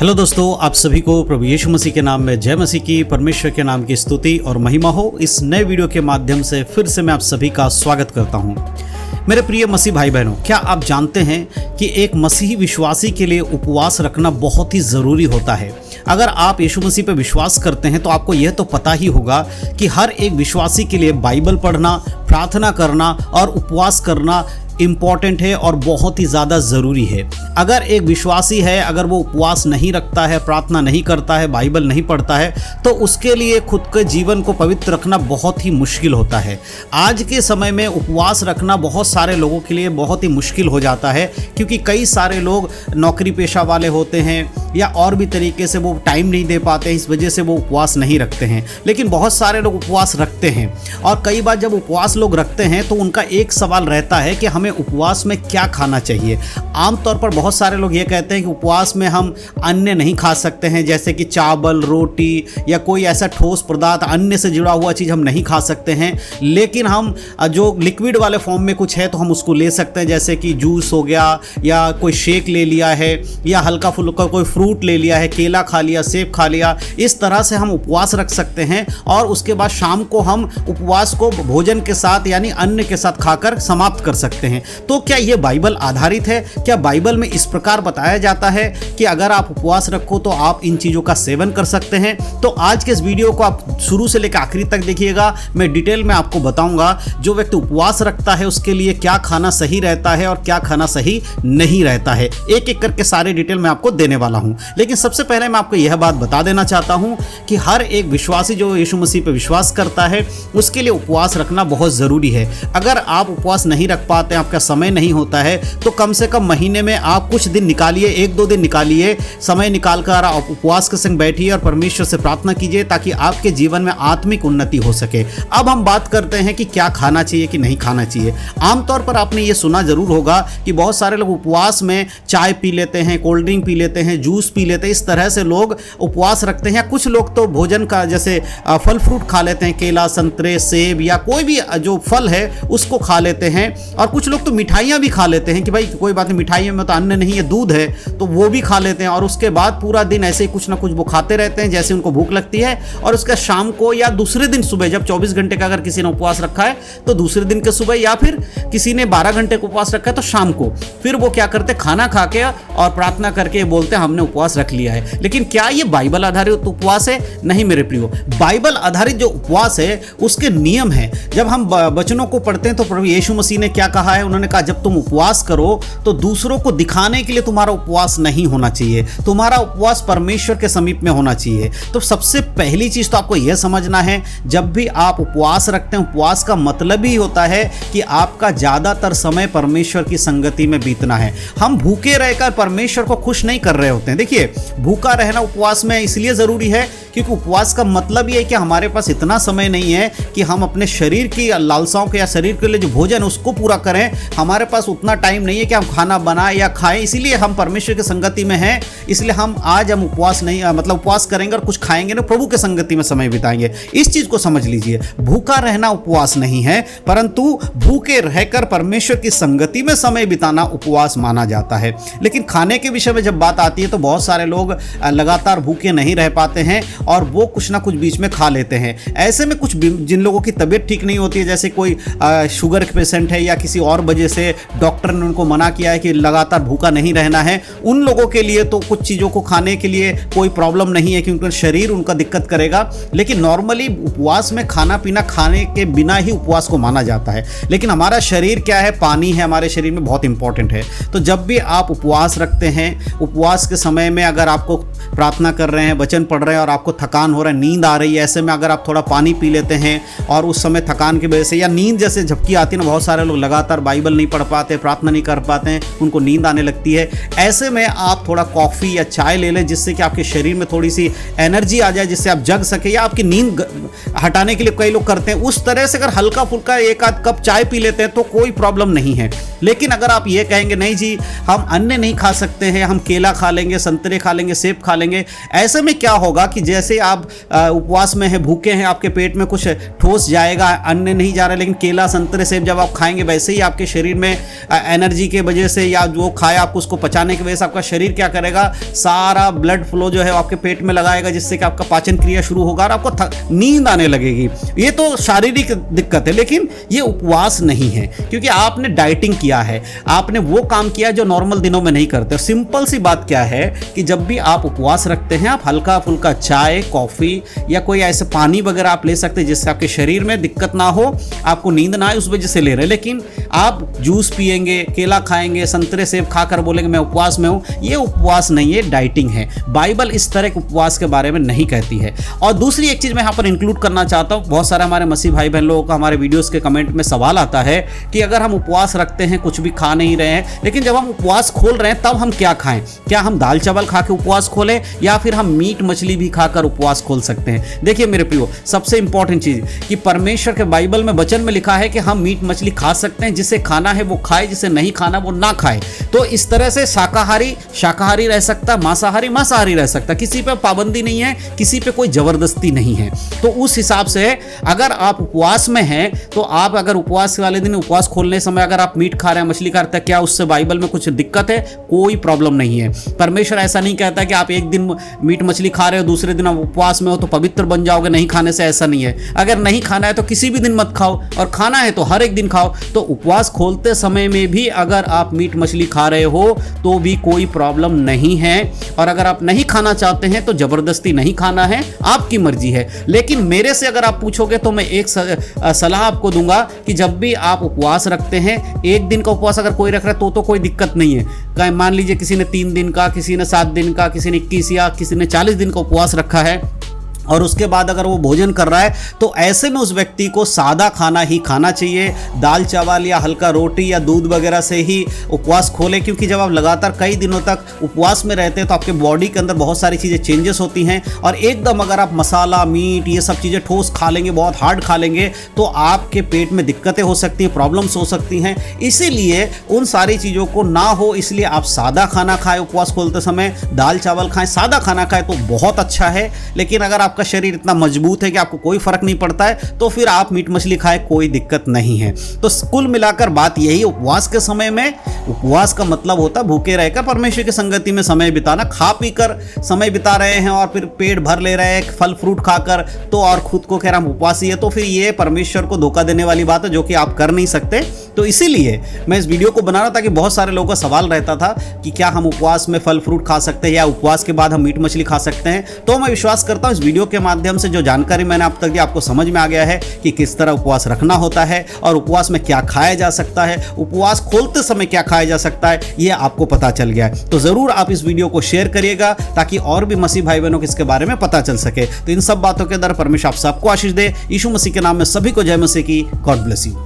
Hello दोस्तों, आप सभी को प्रभु यीशु मसीह के नाम में जय मसीह की, परमेश्वर के नाम की स्तुति और महिमा हो। इस नए वीडियो के माध्यम से फिर से मैं आप सभी का स्वागत करता हूं। मेरे प्रिय मसीह भाई बहनों, क्या आप जानते हैं कि एक मसीही विश्वासी के लिए उपवास रखना बहुत ही ज़रूरी होता है। अगर आप यीशु मसीह पर विश्वास करते हैं तो आपको यह तो पता ही होगा कि हर एक विश्वासी के लिए बाइबल पढ़ना, प्रार्थना करना और उपवास करना इम्पॉर्टेंट है और बहुत ही ज़्यादा ज़रूरी है। अगर एक विश्वासी है, अगर वो उपवास नहीं रखता है, प्रार्थना नहीं करता है, बाइबल नहीं पढ़ता है, तो उसके लिए खुद के जीवन को पवित्र रखना बहुत ही मुश्किल होता है। आज के समय में उपवास रखना बहुत सारे लोगों के लिए बहुत ही मुश्किल हो जाता है, क्योंकि कई सारे लोग नौकरी पेशा वाले होते हैं या और भी तरीके से वो टाइम नहीं दे पाते हैं, इस वजह से वो उपवास नहीं रखते हैं। लेकिन बहुत सारे लोग उपवास रखते हैं और कई बार जब उपवास लोग रखते हैं तो उनका एक सवाल रहता है कि हमें उपवास में क्या खाना चाहिए। आमतौर पर बहुत सारे लोग ये कहते हैं कि उपवास में हम अन्न नहीं खा सकते हैं, जैसे कि चावल, रोटी या कोई ऐसा ठोस पदार्थ, अन्न से जुड़ा हुआ चीज़ हम नहीं खा सकते हैं। लेकिन हम जो लिक्विड वाले फॉर्म में कुछ है तो हम उसको ले सकते हैं, जैसे कि जूस हो गया या कोई शेक ले लिया है या हल्का फुल्का कोई फ्रूट ले लिया है, केला खा लिया, सेब खा लिया। इस तरह से हम उपवास रख सकते हैं और उसके बाद शाम को हम उपवास को भोजन के साथ यानी अन्न के साथ खाकर समाप्त कर सकते हैं। तो क्या यह बाइबल आधारित है? क्या बाइबल में इस प्रकार बताया जाता है कि अगर आप उपवास रखो तो आप इन चीजों का सेवन कर सकते हैं? तो आज के इस वीडियो को आप शुरू से लेकर आखिरी तक देखिएगा। मैं डिटेल में आपको बताऊंगा जो व्यक्ति उपवास रखता है उसके लिए क्या खाना सही रहता है और क्या खाना सही नहीं रहता है। एक एक करके सारे डिटेल मैं आपको देने वाला हूं। लेकिन सबसे पहले मैं आपको यह बात बता देना चाहता हूं कि हर एक विश्वासी जो यीशु मसीह पर विश्वास करता है उसके लिए उपवास रखना बहुत जरूरी है। अगर आप उपवास नहीं रख पाते, आपका समय नहीं होता है, तो कम से कम महीने में आप कुछ दिन निकालिए, 1-2 दिन निकालिए, समय निकालकर आप उपवास के संग बैठिए और परमेश्वर से प्रार्थना कीजिए ताकि आपके जीवन में आत्मिक उन्नति हो सके। अब हम बात करते हैं कि क्या खाना चाहिए कि नहीं खाना चाहिए। आमतौर पर आपने ये सुना जरूर होगा कि बहुत सारे लोग उपवास में चाय पी लेते हैं, कोल्ड ड्रिंक पी लेते हैं, जूस पी लेते हैं। इस तरह से लोग उपवास रखते हैं। कुछ लोग तो भोजन का जैसे फल फ्रूट खा लेते हैं, केला, संतरे, सेब या कोई भी जो फल है उसको खा लेते हैं। और कुछ लोग तो मिठाइयाँ भी खा लेते हैं कि भाई कोई बात नहीं, मिठाइयों में तो अन्न नहीं है, दूध है, तो वो भी खा लेते हैं। और उसके बाद पूरा दिन ऐसे ही कुछ ना कुछ वो खाते रहते हैं जैसे उनको भूख लगती है। और उसका शाम को या दूसरे दिन सुबह, जब 24 घंटे का अगर किसी ने उपवास रखा है तो दूसरे दिन के सुबह, या फिर किसी ने 12 घंटे का उपवास रखा है तो शाम को फिर वो क्या करते, खाना खा के और प्रार्थना करके बोलते हैं हमने उपवास रख लिया है। लेकिन क्या ये बाइबल आधारित उपवास है? नहीं मेरे प्रियो, बाइबल आधारित जो उपवास है उसके नियम है। जब हम वचनों को पढ़ते हैं तो प्रभु यीशु मसीह ने क्या कहा है? उन्होंने कहा जब तुम उपवास करो तो दूसरों को दिखाने के लिए तुम्हारा उपवास नहीं होना चाहिए, तुम्हारा उपवास परमेश्वर के समीप में होना चाहिए। तो सबसे पहली चीज तो आपको यह समझना है, जब भी आप उपवास रखते हैं, उपवास का मतलब ही होता है कि आपका ज्यादातर समय परमेश्वर की संगति में बीतना है। हम भूखे रहकर परमेश्वर को खुश नहीं कर रहे होते हैं। देखिए, भूखा रहना उपवास में इसलिए जरूरी है क्योंकि उपवास का मतलब ये है कि हमारे पास इतना समय नहीं है कि हम अपने शरीर की लालसाओं के या शरीर के लिए जो भोजन है उसको पूरा करें। हमारे पास उतना टाइम नहीं है कि हम खाना बनाएं या खाएं, इसीलिए हम परमेश्वर की संगति में हैं। इसलिए हम उपवास नहीं, मतलब उपवास करेंगे और कुछ खाएंगे ना, प्रभु के संगति में समय बिताएंगे। इस चीज को समझ लीजिए, भूखा रहना उपवास नहीं है, परंतु भूखे रहकर परमेश्वर की संगति में समय बिताना उपवास माना जाता है। लेकिन खाने के विषय में जब बात आती है तो बहुत सारे लोग लगातार भूखे नहीं रह पाते हैं और वो कुछ ना कुछ बीच में खा लेते हैं। ऐसे में कुछ जिन लोगों की तबीयत ठीक नहीं होती है, जैसे कोई शुगर के पेशेंट है या किसी और वजह से डॉक्टर ने उनको मना किया है कि लगातार भूखा नहीं रहना है, उन लोगों के लिए तो कुछ चीज़ों को खाने के लिए कोई प्रॉब्लम नहीं है क्योंकि शरीर उनका दिक्कत करेगा। लेकिन नॉर्मली उपवास में खाना पीना खाने के बिना ही उपवास को माना जाता है। लेकिन हमारा शरीर क्या है? पानी है, हमारे शरीर में बहुत इंपॉर्टेंट है। तो जब भी आप उपवास रखते हैं, उपवास के समय में अगर आपको प्रार्थना कर रहे हैं, वचन पढ़ रहे हैं और आपको थकान हो रहा है, नींद आ रही है, ऐसे में अगर आप थोड़ा पानी पी लेते हैं और उस समय थकान की वजह से या नींद जैसे झपकी आती है ना, बहुत सारे लोग लगातार बाइबल नहीं पढ़ पाते, प्रार्थना नहीं कर पाते हैं, उनको नींद आने लगती है। ऐसे में आप थोड़ा कॉफ़ी या चाय ले लें जिससे कि आपके शरीर में थोड़ी सी एनर्जी आ जाए, जिससे आप जग सके, या आपकी नींद हटाने के लिए कई लोग करते हैं। उस तरह से अगर हल्का फुल्का एक आध कप चाय पी लेते हैं तो कोई प्रॉब्लम नहीं है। लेकिन अगर आप ये कहेंगे नहीं जी हम अन्न नहीं खा सकते हैं, हम केला खा लेंगे, संतरे खा लेंगे, सेब खा खा लेंगे। ऐसे में क्या होगा कि जैसे आप उपवास में हैं, भूखे हैं, आपके पेट में कुछ ठोस जाएगा, अन्न नहीं जा रहा, लेकिन केला संतरे सेब जब आप खाएंगे वैसे ही आपके शरीर में एनर्जी के वजह से या जो खाया आपको उसको पचाने की वजह से आपका शरीर क्या करेगा, सारा ब्लड फ्लो जो है आपके पेट में लगाएगा, जिससे कि आपका पाचन क्रिया शुरू होगा और आपको नींद आने लगेगी। ये तो शारीरिक दिक्कत है, लेकिन ये उपवास नहीं है, क्योंकि आपने डाइटिंग किया है, आपने वो काम किया जो नॉर्मल दिनों में नहीं करते। सिंपल सी बात क्या है कि जब भी आप उपवास रखते हैं, आप हल्का फुल्का चाय, कॉफी या कोई ऐसे पानी वगैरह आप ले सकते हैं जिससे आपके शरीर में दिक्कत ना हो, आपको नींद ना आए, उस वजह से ले रहे हैं। लेकिन आप जूस पिएंगे, केला खाएंगे, संतरे सेब खाकर बोलेंगे मैं उपवास में हूं, ये उपवास नहीं है, डाइटिंग है। बाइबल इस तरह के उपवास के बारे में नहीं कहती है। और दूसरी एक चीज मैं यहां पर इंक्लूड करना चाहता हूं, बहुत सारे हमारे मसीह भाई बहन लोगों का हमारे वीडियोस के कमेंट में सवाल आता है कि अगर हम उपवास रखते हैं, कुछ भी खा नहीं रहे हैं, लेकिन जब हम उपवास खोल रहे हैं तब हम क्या खाएं? क्या हम दाल चावल खा के उपवास खोलें या फिर हम मीट मछली भी खाकर उपवास खोल सकते हैं? देखिए मेरे प्रियो, सबसे इंपॉर्टेंट चीज कि परमेश्वर के बाइबल में वचन में लिखा है कि हम मीट मछली खा सकते हैं, जिसे खाना है वो खाए, जिसे नहीं खाना वो ना खाए। तो इस तरह से शाकाहारी शाकाहारी रह सकता, मांसाहारी मांसाहारी रह सकता, किसी पे पाबंदी नहीं है, किसी पे कोई जबरदस्ती नहीं है। तो उस हिसाब से अगर आप उपवास में हैं तो आप अगर उपवास वाले दिन उपवास खोलने समय अगर आप मीट खा रहे हैं, मछली खा रहे हैं, क्या उससे बाइबल में कुछ दिक्कत है? कोई प्रॉब्लम नहीं है। परमेश्वर ऐसा नहीं कहता कि आप एक दिन मीट मछली खा रहे हो, दूसरे दिन आप उपवास में हो तो पवित्र बन जाओगे नहीं खाने से, ऐसा नहीं है। अगर नहीं खाना है तो किसी भी दिन मत खाओ, और खाना है तो हर एक दिन खाओ। तो उपवास खोलते समय में भी अगर आप मीट मछली खा रहे हो तो भी कोई प्रॉब्लम नहीं है, और अगर आप नहीं खाना चाहते हैं तो जबरदस्ती नहीं खाना है, आपकी मर्जी है। लेकिन मेरे से अगर आप पूछोगे तो मैं एक सलाह आपको दूंगा कि जब भी आप उपवास रखते हैं, एक दिन का उपवास अगर कोई रख रहा है तो कोई दिक्कत नहीं है। मान लीजिए किसी ने 3 दिन का, किसी ने 7 दिन का, किसी ने 21 या किसी ने 40 दिन का उपवास रखा है, और उसके बाद अगर वो भोजन कर रहा है तो ऐसे में उस व्यक्ति को सादा खाना ही खाना चाहिए। दाल चावल या हल्का रोटी या दूध वगैरह से ही उपवास खोले, क्योंकि जब आप लगातार कई दिनों तक उपवास में रहते हैं तो आपके बॉडी के अंदर बहुत सारी चीज़ें चेंजेस होती हैं, और एकदम अगर आप मसाला, मीट, ये सब चीज़ें ठोस खा लेंगे, बहुत हार्ड खा लेंगे, तो आपके पेट में दिक्कतें हो सकती हैं, प्रॉब्लम्स हो सकती हैं। इसीलिए उन सारी चीज़ों को ना हो, इसलिए आप सादा खाना खाएं, उपवास खोलते समय दाल चावल खाएं, सादा खाना खाएं तो बहुत अच्छा है। लेकिन अगर आपका शरीर इतना मजबूत है कि आपको कोई फर्क नहीं पड़ता है तो फिर आप मीट मछली खाएं, कोई दिक्कत नहीं है। तो कुल मिलाकर बात यही, उपवास के समय में, उपवास का मतलब होता है भूखे रहकर परमेश्वर की संगति में समय बिताना। खा पी कर समय बिता रहे हैं और फिर पेट भर ले रहे हैं फल फ्रूट खाकर, तो और खुद को कह रहा हम उपवासी है, तो फिर ये परमेश्वर को धोखा देने वाली बात है, जो कि आप कर नहीं सकते। तो इसीलिए मैं इस वीडियो को बना रहा था कि बहुत सारे लोगों का सवाल रहता था कि क्या हम उपवास में फल फ्रूट खा सकते हैं या उपवास के बाद हम मीट मछली खा सकते हैं। तो मैं विश्वास करता हूं इस वीडियो के माध्यम से जो जानकारी मैंने आप तक दी, आपको समझ में आ गया है कि किस तरह उपवास रखना होता है और उपवास में क्या खाया जा सकता है, उपवास खोलते समय क्या खाया जा सकता है, ये आपको पता चल गया है। तो जरूर आप इस वीडियो को शेयर करिएगा ताकि और भी मसीह भाई बहनों को इसके बारे में पता चल सके। तो इन सब बातों के अंदर परमेश्वर आप सबको आशीष दे। यीशु मसीह के नाम में सभी को जय मसीह की। God bless you.